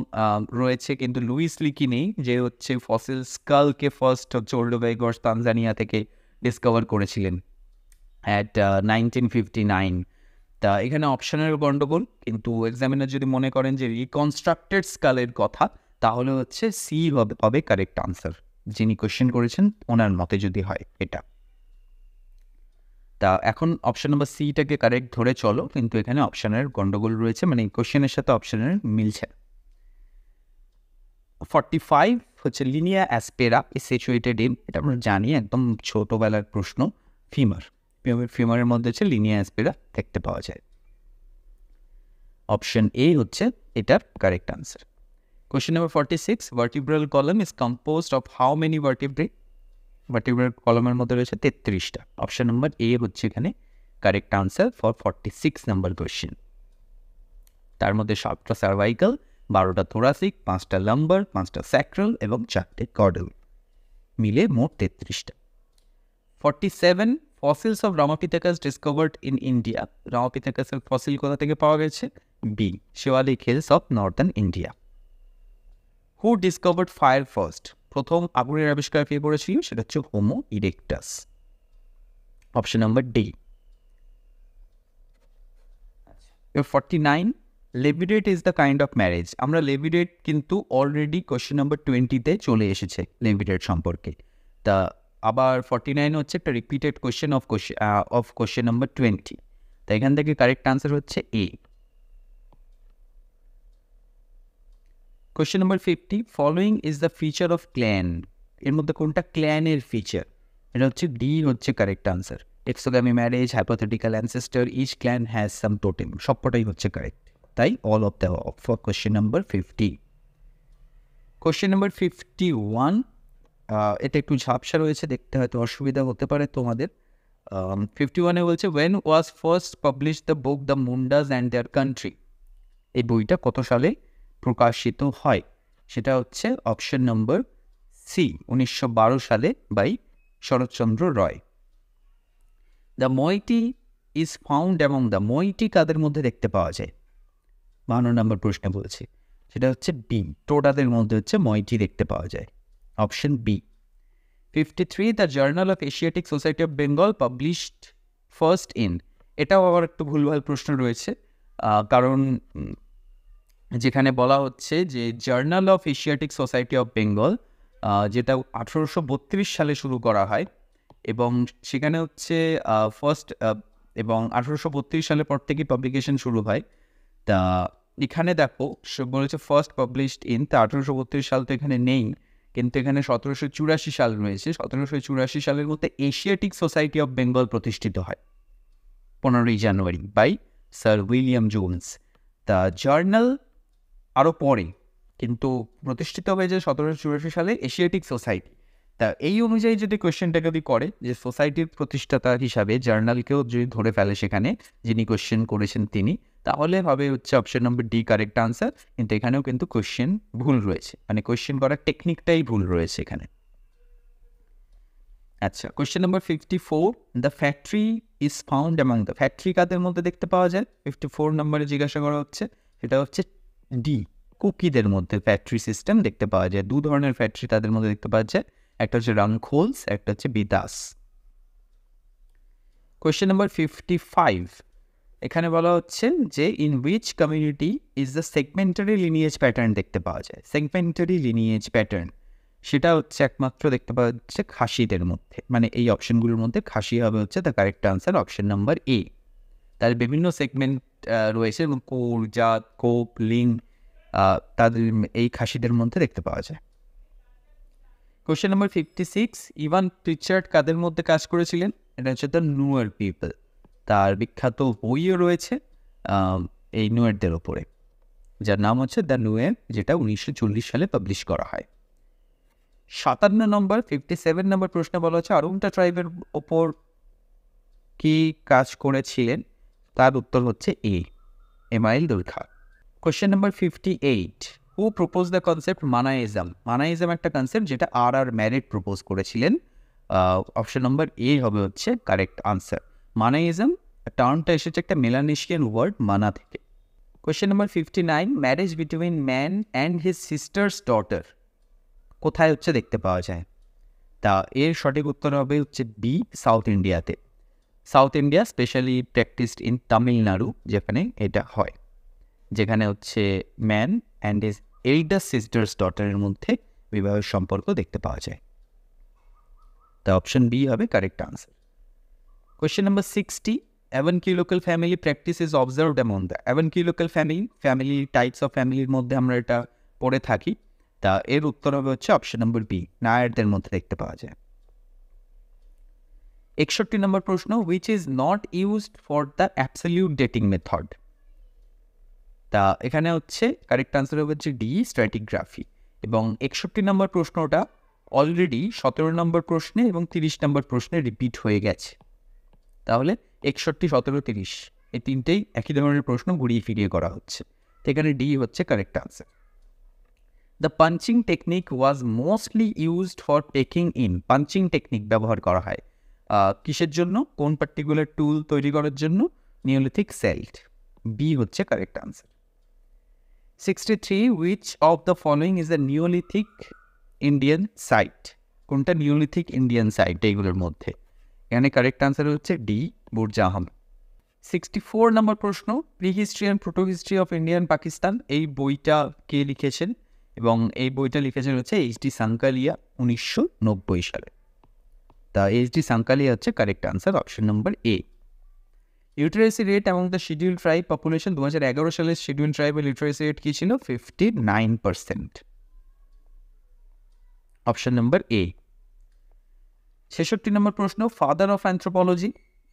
রয়েছে কিন্তু লুইস লিকি নেই, যে হচ্ছে ফসিল স্কালকে ফার্স্ট হচ্ছে ওল্ড দুবাই গর্জ তানজানিয়া থেকে ডিসকভার করেছিলেন অ্যাট 1959। তা এখানে অপশনের গণ্ডগোল, কিন্তু এক্সামিনার যদি মনে করেন যে রিকনস্ট্রাক্টেড স্কালের কথা, তাহলে হচ্ছে সি হবে কারেক্ট আনসার, যিনি কোয়েশ্চেন করেছেন ওনার মতে যদি হয় এটা। তা এখন অপশন নাম্বার সিটাকে কারেক্ট ধরে চলো, কিন্তু এখানে অপশনের গণ্ডগোল রয়েছে, মানে কোয়েশ্চেনের সাথে অপশনের মিলছে। 45 হচ্ছে লিনিয়া অ্যাসপেরা ইজ সিচুয়েটেড ইন, এটা আমরা জানি, একদম ছোটোবেলার প্রশ্ন, ফিমার। ফিমারের মধ্যে হচ্ছে লিনিয়া অ্যাসপেরা দেখতে পাওয়া যায়। অপশন এ হচ্ছে এটার correct answer. Question number 46, vertebral column is composed of how many vertebrae? Vertebral কলামের মধ্যে রয়েছে 33টা। অপশন নাম্বার এ হচ্ছে এখানে correct answer for 46 number question. তার মধ্যে 7টা সার্ভাইকাল, 12টা থোরাসিক, 5টা লাম্বার, 5টা স্যাক্রাল এবং 4টে কর্ডাল, মিলে মোট 33টা। 47, fossils of Ramapithecus discovered in India. রামাপিথেকাসের ফসিল কোথা থেকে পাওয়া গেছে? B, Siwalik hills of northern India. Who discovered fire first? প্রথম আগুনের আবিষ্কার কে করেছিল? সেটা হচ্ছে Homo erectus. Option number D. 49, levirate is the kind of marriage. আমরা লেভিডেট কিন্তু অলরেডি কোয়েশ্চেন নাম্বার 20-তে চলে এসেছে লেভিডেট সম্পর্কে। তা আবার 49 হচ্ছে একটা repeated question of question number 20। তো এখান থেকে কারেক্ট আনসার হচ্ছে A. Question number 50, following is the feature of clan, এর মধ্যে কোনটা ক্ল্যানের ফিচার? এটা হচ্ছে ডি হচ্ছে correct answer. Exogamy marriage, hypothetical ancestor, each clan has some totem, সবকটাই হচ্ছে কারেক্ট। তাই all of the for question number 50। Question number 51, এটা একটু ঝাপসা রয়েছে, দেখতে হয়তো অসুবিধা হতে পারে তোমাদের। 51-এ বলছে, when was first publish the book the Mundas and their country? এই বইটা কত সালে প্রকাশিত হয়? সেটা হচ্ছে অপশন নম্বর সি, 1912 সালে by Sarat Chandra Roy. The moiety is found among the, moiety কাদের মধ্যে দেখতে পাওয়া যায়? 52 নম্বর প্রশ্নে বলছে, সেটা হচ্ছে বি, টোটাদের মধ্যে হচ্ছে মইটি দেখতে পাওয়া যায়, option B. 53, the journal of Asiatic society of Bengal published first in, এটাও আবার একটু ভুলভাল প্রশ্ন রয়েছে, কারণ যেখানে বলা হচ্ছে যে journal of Asiatic society of Bengal, যেটা 1832 সালে শুরু করা হয়, এবং সেখানে হচ্ছে ফার্স্ট, এবং 1832 সালের পর থেকে পাবলিকেশন শুরু হয়। তা এখানে দেখো বলেছে ফার্স্ট পাবলিশড ইন, তা 1832 সাল তো এখানে নেই, কিন্তু এখানে 1784 সাল রয়েছে। 1784 সালের মধ্যে এশিয়াটিক সোসাইটি অফ বেঙ্গল প্রতিষ্ঠিত হয় 15ই জানুয়ারি বাই স্যার উইলিয়াম জোন্স। তা জার্নাল আরও পরে, কিন্তু প্রতিষ্ঠিত হয়েছে 1784 সালে এশিয়াটিক সোসাইটি। তা এই অনুযায়ী যদি কোয়েশ্চেনটা যদি করে যে সোসাইটির প্রতিষ্ঠাতা হিসাবে জার্নালকেও যদি ধরে ফেলে সেখানে যিনি কোয়েশ্চেন করেছেন তিনি, তাহলে হবে হচ্ছে অপশন নম্বর ডি কারেক্ট আনসার। কিন্তু এখানেও কিন্তু কোয়েশ্চেন ভুল রয়েছে, মানে কোয়েশ্চেন করার টেকনিকটাই ভুল রয়েছে এখানে। আচ্ছা, কোয়েশ্চেন নম্বর 54, the phratry is found among the, phratry কাদের মধ্যে দেখতে পাওয়া যায় 54 নম্বরে জিজ্ঞাসা করা হচ্ছে, সেটা হচ্ছে ডি, কুকিদের মধ্যে ফ্যাক্টরি সিস্টেম দেখতে পাওয়া যায়। দু ধরনের ফ্যাক্টরি তাদের মধ্যে দেখতে পাওয়া যায়, একটা হচ্ছে রাংখোলস, একটা হচ্ছে বিদাস। কোয়েশ্চেন নাম্বার 55, এখানে বলা হচ্ছে যে in which community is the segmentary lineage pattern দেখতে পাওয়া যায়। সেগমেন্টারি লিনিয়েজ প্যাটার্ন সেটা হচ্ছে একমাত্র দেখতে পাওয়া যাচ্ছে খাসিদের মধ্যে, মানে এই অপশনগুলোর মধ্যে খাসি হবে হচ্ছে the correct answer, option number এ। তার বিভিন্ন সেগমেন্ট রয়েছে এবং কোর, জাত, কোপ, লিং তাদের এই খাসিদের মধ্যে দেখতে পাওয়া যায়। কোয়েশ্চেন নাম্বার 56, ইভান প্রিচার্ড কাদের মধ্যে কাজ করেছিলেন? এটা হচ্ছে দ্য নুয়ার পিপল। তার বিখ্যাত বইও রয়েছে এই নুয়ারদের ওপরে, যার নাম হচ্ছে দ্য নুয়ার, যেটা 1940 সালে পাবলিশ করা হয়। 57 নম্বর 57 নম্বর প্রশ্নে বলা হচ্ছে আরুংটা ট্রাইবের ওপর কি কাজ করেছিলেন? তার উত্তর হচ্ছে A, Emile Durkheim. Question number 58, who propose the concept manaism? Manaism একটা কনসেপ্ট যেটা আর ম্যারিট প্রপোজ করেছিলেন, অপশন নম্বর এ হবে হচ্ছে কারেক্ট আনসার। মানাইজম টার্মটা এসেছে একটা মেলানেশিয়ান ওয়ার্ড মানা থেকে। Question number 59, marriage between man and his sisters daughter কোথায় হচ্ছে দেখতে পাওয়া যায়? তা এর সঠিক উত্তর হবে হচ্ছে বি, সাউথ ইন্ডিয়াতে। South India specially practised in Tamil Nadu, যেখানে এটা হয়, যেখানে হচ্ছে man and his elder sisters ডটারের মধ্যে বিবাহের সম্পর্ক দেখতে পাওয়া যায়। তা অপশন বি হবে correct answer. Question number 60, avunculocal family practice is observed among the. Avunculocal family types of ফ্যামিলির মধ্যে আমরা এটা পড়ে থাকি। তা এর উত্তর হবে হচ্ছে অপশন নম্বর বি, নায়ারদের মধ্যে দেখতে পাওয়া যায়। 61 নম্বর প্রশ্ন, which is not used for the absolute dating method? তা এখানে হচ্ছে কারেক্ট আনসার হবে হচ্ছে ডি, স্ট্র্যাটিগ্রাফি। এবং 61 নম্বর প্রশ্নটা অলরেডি 17 নম্বর প্রশ্নে এবং 30 নম্বর প্রশ্নে রিপিট হয়ে গেছে। তাহলে 61, 17, 30 এই তিনটেই একই ধরনের প্রশ্ন ঘুরিয়ে ফিরিয়ে করা হচ্ছে, এখানে ডি হচ্ছে correct answer. The punching technique was mostly used for taking in. Punching technique ব্যবহার করা হয় কিসের জন্য? কোন পার্টিকুলার টুল তৈরি করার জন্য? নিওলিথিক সেল্ট, বি হচ্ছে correct answer. 63, which of the following is the neolithic Indian site? কোনটা নিওলিথিক ইন্ডিয়ান সাইট এইগুলোর মধ্যে? এখানে কারেক্ট আনসার হচ্ছে ডি, বুর্জ আহম। 64 নম্বর প্রশ্ন, prehistory and protohistory of India and Pakistan, এই বইটা কে লিখেছেন? এবং এই বইটা লিখেছেন হচ্ছে এইচ.ডি. সাংকালিয়া 1990 সালে। তা এইচ.ডি. সাংকালিয়া হচ্ছে correct answer, option number A. Literacy rate among the schedule tribe population, 2011 সালের শিডিউল ট্রাইবের লিটারেসি রেট কী ছিল? 59%, অপশন নম্বর এ। 66 নম্বর প্রশ্ন, ফাদার অফ অ্যানথ্রোপোলজি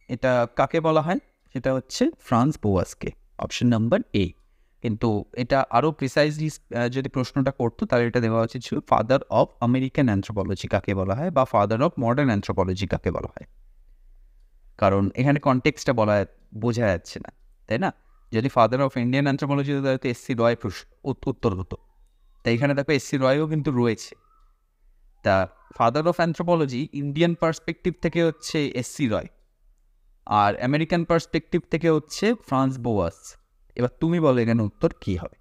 এটা কাকে বলা হয়? সেটা হচ্ছে ফ্রান্স বোয়াসকে, অপশন নাম্বার এ। কিন্তু এটা আরও প্রিসাইজলি যদি প্রশ্নটা করতো তাহলে এটা দেওয়া উচিত ছিল ফাদার অফ আমেরিকান অ্যানথ্রোপোলজি কাকে বলা হয়, বা ফাদার অফ মডার্ন অ্যানথ্রোপোলজি কাকে বলা হয়, কারণ এখানে কনটেক্সটটা বোঝা যাচ্ছে না, তাই না? যদি ফাদার অফ ইন্ডিয়ান অ্যানথ্রোপোলজি হতো তাহলে তো এস.সি. রয় উত্তর হতো, তাই এখানে দেখো এস.সি. রয়ও কিন্তু রয়েছে। তা father of anthropology Indian perspective থেকে হচ্ছে এস.সি. রয়, আর আমেরিকান পার্সপেক্টিভ থেকে হচ্ছে ফ্রান্স বোয়াস। এবার তুমি বলো এখানে উত্তর কী হবে?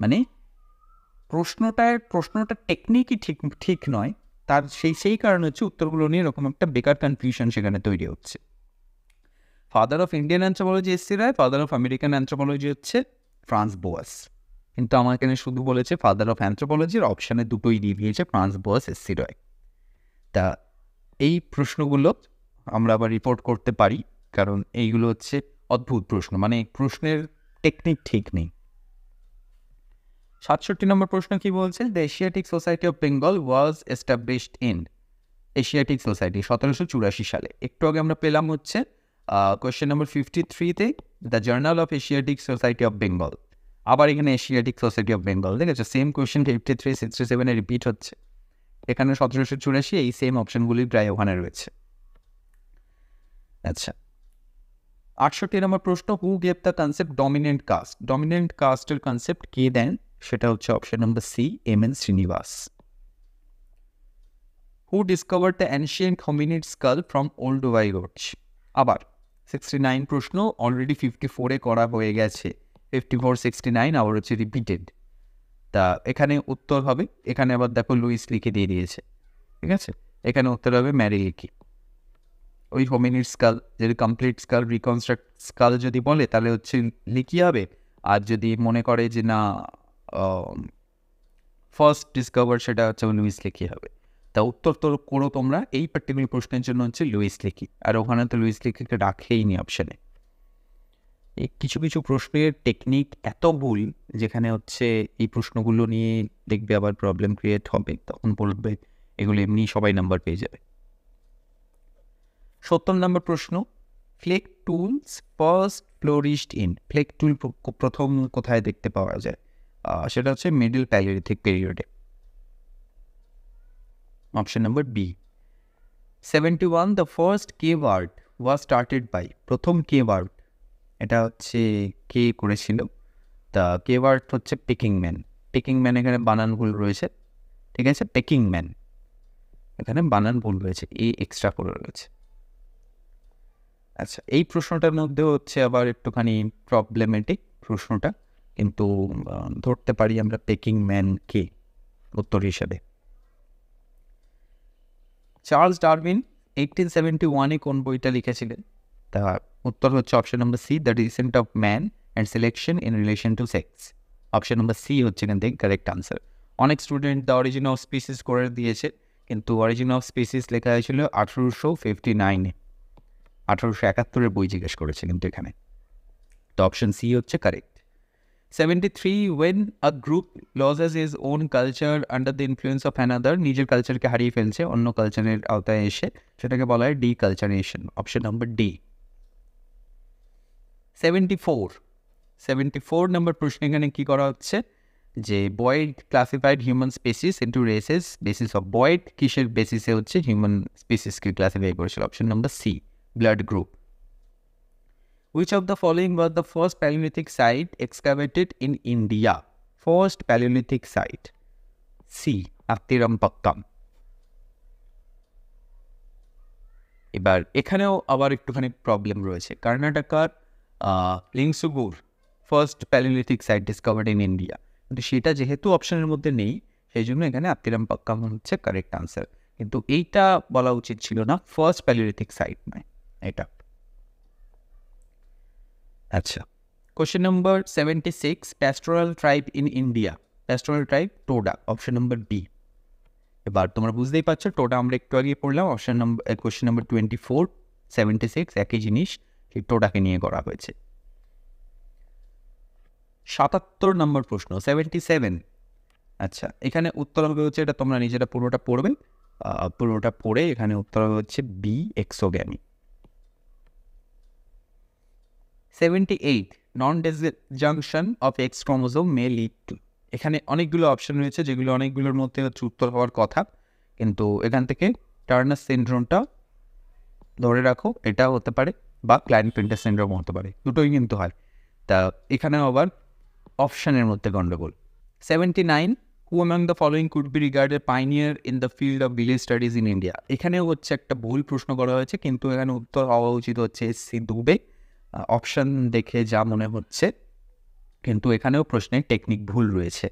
মানে প্রশ্নটা টেকনিকই ঠিক নয়, তার সেই কারণে হচ্ছে উত্তরগুলো নিয়ে এরকম একটা বেকার কনফিউশন সেখানে তৈরি হচ্ছে। Father of Indian anthropology S C. Roy, father of American anthropology হচ্ছে ফ্রান্স বোয়াস। কিন্তু আমার এখানে শুধু বলেছে ফাদার অফ অ্যানথ্রোপোলজির, অপশানে দুটোই দিয়ে দিয়েছে ফ্রান্স বোয়াস, এস.সি. রয়। তা এই প্রশ্নগুলো আমরা আবার রিপোর্ট করতে পারি, কারণ এইগুলো হচ্ছে অদ্ভুত প্রশ্ন, মানে প্রশ্নের টেকনিক ঠিক নেই। 67 নম্বর প্রশ্ন কি বলছে? The Asiatic society of Bengal was established in. Asiatic society 1784 সালে। একটু আগে আমরা পেলাম হচ্ছে কোয়েশ্চেন নম্বর 53-তে the journal of Asiatic society of Bengal. আবার এখানে এশিয়াটিক সোসাইটি অফ বেঙ্গল, ঠিক আছে? সেম কোয়েশ্চেন 53, 67-এ রিপিট হচ্ছে। এখানে 1784, এই সেম অপশনগুলি প্রায় ওখানে রয়েছে। আচ্ছা, 68 নম্বর প্রশ্ন, who gave the concept dominant caste? Dominant কাস্টের কনসেপ্ট কে দেন? সেটা হচ্ছে option number C, M N. Srinivas. Who discovered the ancient hominid skull from Olduvai Gorge? আবার 69 প্রশ্ন, অলরেডি 54-এ করা হয়ে গেছে, 54, 69 আবার হচ্ছে রিপিটেড। তা এখানে উত্তর হবে, এখানে আবার দেখো লুইস লিখে দিয়ে দিয়েছে, ঠিক আছে, এখানে উত্তর হবে ম্যারি লিকি। ওই হোমিনিড স্কাল যদি কমপ্লিট স্কাল, রিকনস্ট্রাক্ট স্কাল যদি বলে তাহলে হচ্ছে লিকি হবে, আর যদি মনে করে যে না ফার্স্ট ডিসকভার, সেটা হচ্ছে লুইস লিকি হবে। তা উত্তর তো করো তোমরা, এই পার্টিকুলার প্রশ্নের জন্য হচ্ছে লুইস লিকি, আর ওখানে তো লুইস লিকিকে রাখেই নি অপশানে। এই কিছু কিছু প্রশ্নের টেকনিক এত ভুল, যেখানে হচ্ছে এই প্রশ্নগুলো নিয়ে দেখবে আবার প্রবলেম ক্রিয়েট হবে, তখন বলবে এগুলো এমনি সবাই নাম্বার পেয়ে যাবে। 70 নম্বর প্রশ্ন, flake tools first flourished in? Flake tool প্রথম কোথায় দেখতে পাওয়া যায়? সেটা হচ্ছে মিডল প্যালিওলিথিক পিরিয়ডে, option number B. 71, the first cave art was started by? প্রথম কেভ আর্ট এটা হচ্ছে কে করেছিল? দ্য কেভ আর্ট হচ্ছে পেকিং ম্যান। পেকিং ম্যান, এখানে বানান ভুল রয়েছে, ঠিক আছে, পেকিং ম্যান, এখানে বানান ভুল রয়েছে, এ এক্সট্রা করে রয়েছে। আচ্ছা, এই প্রশ্নটার মধ্যে হচ্ছে আবার একটুখানি প্রবলেমেটিক প্রশ্নটা, কিন্তু ধরতে পারি আমরা পেকিং ম্যান কে উত্তর হিসাবে। চার্লস ডারউইন 1871-এ কোন বইটা লিখেছিলেন? তা উত্তর হচ্ছে option number C, the descent of man and selection in relation to sex. Option number C হচ্ছে এখান থেকে কারেক্ট আনসার। অনেক student the origin of species করে দিয়েছে, কিন্তু অরিজিন অফ স্পিসিস লেখা হয়েছিল 1859-এ, 1871-এর বই জিজ্ঞেস করেছে কিন্তু এখানে, তো অপশন সি হচ্ছে correct. 73, when a group loses its own culture under the influence of another? নিজের কালচারকে হারিয়ে ফেলছে অন্য কালচারের আওতায় এসে, সেটাকে বলা হয় deculturation, option number D. 74 number প্রশ্ন, এখানে কি করা হচ্ছে যে Boyd classified human species into races basis of Boyd, কিসের বেসিসে হচ্ছে হিউম্যান স্পিসিসকে ক্লাসিফাই করেছিল? Option number C, blood group. Which of the following was the first Paleolithic site excavated in India? First Paleolithic site, C, Atirampakkam. এবার এখানেও আবার একটুখানি প্রবলেম রয়েছে, কর্ণাটকার Lingsugur first palaeolithic site discovered in India, কিন্তু সেটা যেহেতু অপশনের মধ্যে নেই, সেই জন্য এখানে আত্তিরামপাক্কাম হচ্ছে কারেক্ট আনসার, কিন্তু এইটা বলা উচিত ছিল না, ফার্স্ট প্যালিওলিথিক সাইট নয় এটা। আচ্ছা, question number 76, pastoral tribe in India? Pastoral tribe Toda, option number B. এবার তোমরা বুঝতেই পারছো, টোডা আমরা একটু আগে পড়লাম, অপশন নম্বর কোশ্চেন নম্বর 24, 76 একই জিনিস, সেই টোডাকে নিয়ে করা হয়েছে। 77 নম্বর প্রশ্ন, 77, আচ্ছা এখানে উত্তর হবে হচ্ছে, এটা তোমরা নিজেরা পুরোটা পড়বে, পুরোটা পড়ে এখানে উত্তর হবে হচ্ছে B, exogamy. 78, non disjunction of X chromosome may lead to? এখানে অনেকগুলো অপশন রয়েছে, যেগুলো অনেকগুলোর মধ্যে হচ্ছে উত্তর হওয়ার কথা, কিন্তু এখান থেকে টার্নার সিনড্রোমটা ধরে রাখো, এটা হতে পারে, বা ক্লাইন-পেন্টার সিনড্রোম হতে পারে, দুটোই কিন্তু হয়। তা এখানে আবার অপশানের মধ্যে গণ্ডগোল। 79, হু among the following could be regarded pioneer in the field of village studies in India? এখানেও হচ্ছে একটা ভুল প্রশ্ন করা হয়েছে, কিন্তু এখানে উত্তর হওয়া উচিত হচ্ছে সি, দুবে, অপশান দেখে যা মনে হচ্ছে, কিন্তু এখানেও প্রশ্নের টেকনিক ভুল রয়েছে।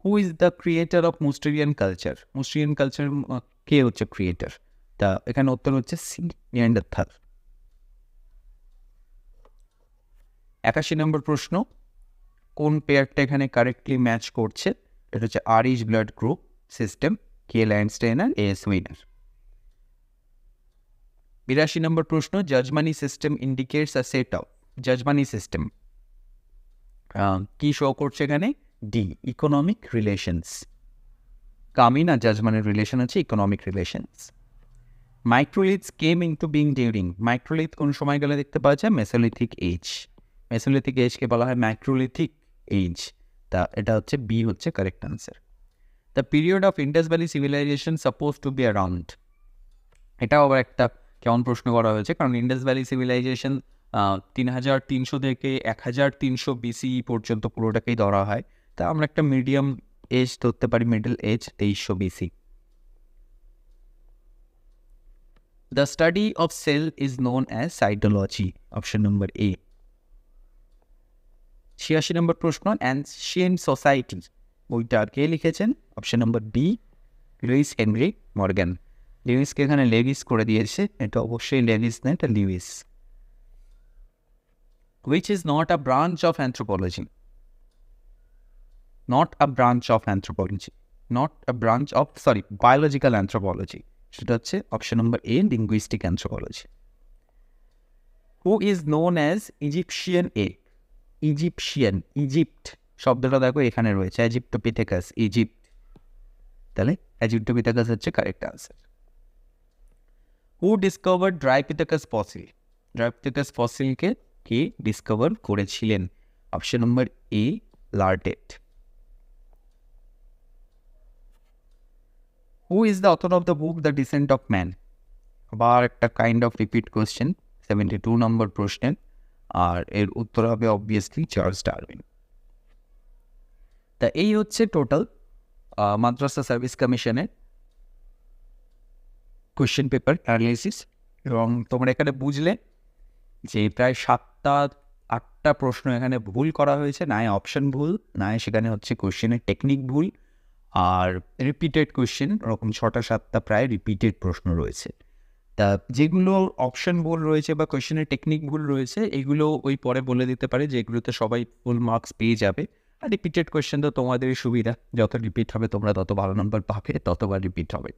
Who is the creator of Mousterian culture? Mousterian culture কে হচ্ছে ক্রিয়েটার? তা এখানে উত্তর হচ্ছে সি, নিয়ান্ডারথাল। 81 নম্বর প্রশ্ন, কোন পেয়ারটা এখানে কারেক্টলি ম্যাচ করছে? এটা হচ্ছে আরিশ ব্লাড গ্রুপ সিস্টেম, কে ল্যান্ডস্টেইন আর এস উইনার। 82 নম্বর প্রশ্ন, jajmani system indicates a set of? Jajmani system কি শো করছে এখানে? D, economic relations. কামি না জাজমানের রিলেশন আছে economic relations. Microliths came into being during? Microlith কোন সময় গেলে দেখতে পাওয়া যায়? Mesolithic age. মেসোলিথিক এজকে বলা হয় মাইক্রোলিথিক এজ। তা তা এটা হচ্ছে বি হচ্ছে correct answer. The period of Indus valley civilization supposed to be around, এটাও আবার একটা কেমন প্রশ্ন করা হয়েছে, কারণ ইন্ডাস ভ্যালি সিভিলাইজেশন 3300 থেকে 1300 BC পর্যন্ত পুরোটাকেই ধরা হয়। তা আমরা একটা মিডিয়াম এজ ধরতে পারি, middle age 2300 BC। The study of cell is known as cytology, option number A. 86 number প্রশ্ন, অ্যানশিয়েন্ট সোসাইটি বইটা কে লিখেছেন? Option number B, Lewis Henry Morgan. লিউইসকে এখানে লেভিস করে দিয়েছে, এটা অবশ্যই লেভিস না, এটা Lewis. Which is not a branch of anthropology? Not a branch of anthropology. Not a branch of, sorry, biological anthropology. সেটা হচ্ছে option number A, linguistic anthropology. Who is known as Egyptian A? Egyptian, Egypt শব্দটা দেখো এখানে রয়েছে, ইজিপ্টোপিথেকাস, ইজিপ্ট, তাহলে ইজিপ্টোপিথেকাস হচ্ছে correct answer. Who discovered Drypithecus fossil? Drypithecus ফসিলকে কে ডিসকভার করেছিলেন? Option number A, Lartet. Who is the author of the book The Descent of Man? আবার একটা কাইন্ড অফ রিপিট কোয়েশ্চেন, 72 নম্বর প্রশ্নের, আর এর উত্তর হবে অবভিয়াসলি চার্লস ডারউইন। তা এই হচ্ছে টোটাল মাদ্রাসা সার্ভিস কমিশনের কোয়েশ্চেন পেপার অ্যানালিসিস। এবং তোমরা এখানে বুঝলে যে প্রায় 7-8টা প্রশ্ন এখানে ভুল করা হয়েছে, নয় অপশন ভুল, নয় সেখানে হচ্ছে কোয়েশ্চেনের টেকনিক ভুল, আর রিপিটেড কোয়েশ্চেন ওরকম 6-7টা প্রায় রিপিটেড প্রশ্ন রয়েছে। তা যেগুলো অপশন ভুল রয়েছে বা কোয়েশ্চেনের টেকনিক ভুল রয়েছে, এগুলো ওই পরে বলে দিতে পারে যে এগুলোতে সবাই ফুল মার্কস পেয়ে যাবে। আর রিপিটেড কোয়েশ্চেন তো তোমাদেরই সুবিধা, যত রিপিট হবে তোমরা তত ভালো নম্বর পাবে, ততবার রিপিট হবে।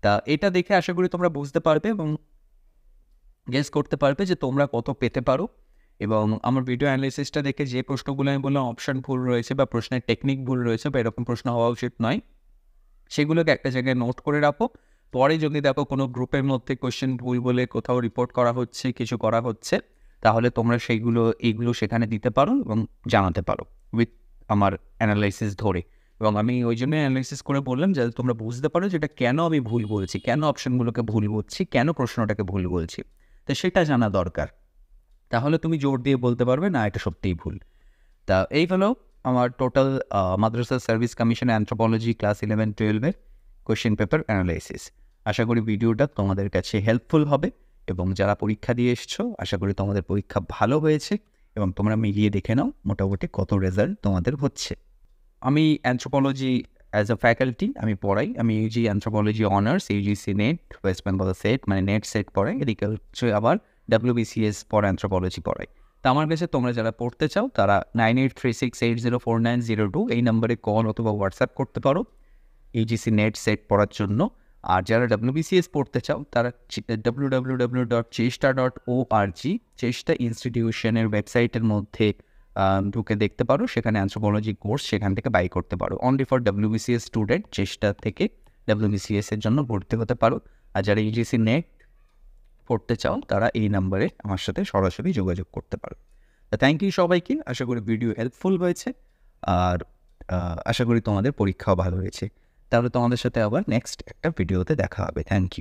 তা এটা দেখে আশা করি তোমরা বুঝতে পারবে এবং গেস করতে পারবে যে তোমরা কত পেতে পারো। এবং আমার ভিডিও অ্যানালিসিসটা দেখে যে প্রশ্নগুলো আমি বললাম অপশন ভুল রয়েছে বা প্রশ্নের টেকনিক ভুল রয়েছে বা এরকম প্রশ্ন হওয়া উচিত নয়, সেগুলোকে একটা জায়গায় নোট করে রাখো। পরে যদি দেখো কোনো গ্রুপের মধ্যে কোয়েশ্চেন ভুল বলে কোথাও রিপোর্ট করা হচ্ছে, কিছু করা হচ্ছে, তাহলে তোমরা এইগুলো সেখানে দিতে পারো এবং জানাতে পারো উইথ আমার অ্যানালাইসিস ধরে। এবং আমি ওই জন্য অ্যানালাইসিস করে বললাম যাতে তোমরা বুঝতে পারো যেটা কেন আমি ভুল বলছি, কেন অপশনগুলোকে ভুল বলছি, কেন প্রশ্নটাকে ভুল বলছি, তো সেটা জানা দরকার। তাহলে তুমি জোর দিয়ে বলতে পারবে না এটা সত্যিই ভুল। তা এই হলো আমার total Madrasah service commission anthropology class 11-12 question paper analysis. আশা করি ভিডিওটা তোমাদের কাছে হেল্পফুল হবে এবং যারা পরীক্ষা দিয়ে এসছো আশা করি তোমাদের পরীক্ষা ভালো হয়েছে এবং তোমরা মিলিয়ে দেখে নাও মোটামুটি কত রেজাল্ট তোমাদের হচ্ছে। আমি অ্যানথ্রোপোলজি অ্যাজ আ ফ্যাকাল্টি আমি পড়াই, আমি UG anthropology honours, UGC NET, West Bengal SET মানে নেট সেট পড়াই, এদিকে হচ্ছে আবার WBCS ফর অ্যানথ্রোপোলজি পড়াই। তা আমার কাছে তোমরা যারা পড়তে চাও তারা 9836804902 এই নম্বরে কল অথবা হোয়াটসঅ্যাপ করতে পারো ইউজিসি নেট সেট পড়ার জন্য। আর যারা WBCS পড়তে চাও তারা www.chesta.org চেষ্টা ইনস্টিটিউশনের ওয়েবসাইটের মধ্যে ঢুকে দেখতে পারো, সেখানে অ্যানথ্রোপোলজি কোর্স সেখান থেকে বাই করতে পারো। অনলি ফর WBCS স্টুডেন্ট চেষ্টা থেকে WBCS এর জন্য ভর্তি হতে পারো। আর যারা ইউজিসি নেট পড়তে চাও তারা এই নাম্বারে আমার সাথে সরাসরি যোগাযোগ করতে পারো। থ্যাংক ইউ সবাইকে, আশা করি ভিডিও হেল্পফুল হয়েছে আর আশা করি তোমাদের পরীক্ষাও ভালো হয়েছে। তাহলে তোমাদের সাথে আবার নেক্সট একটা ভিডিওতে দেখা হবে। Thank you.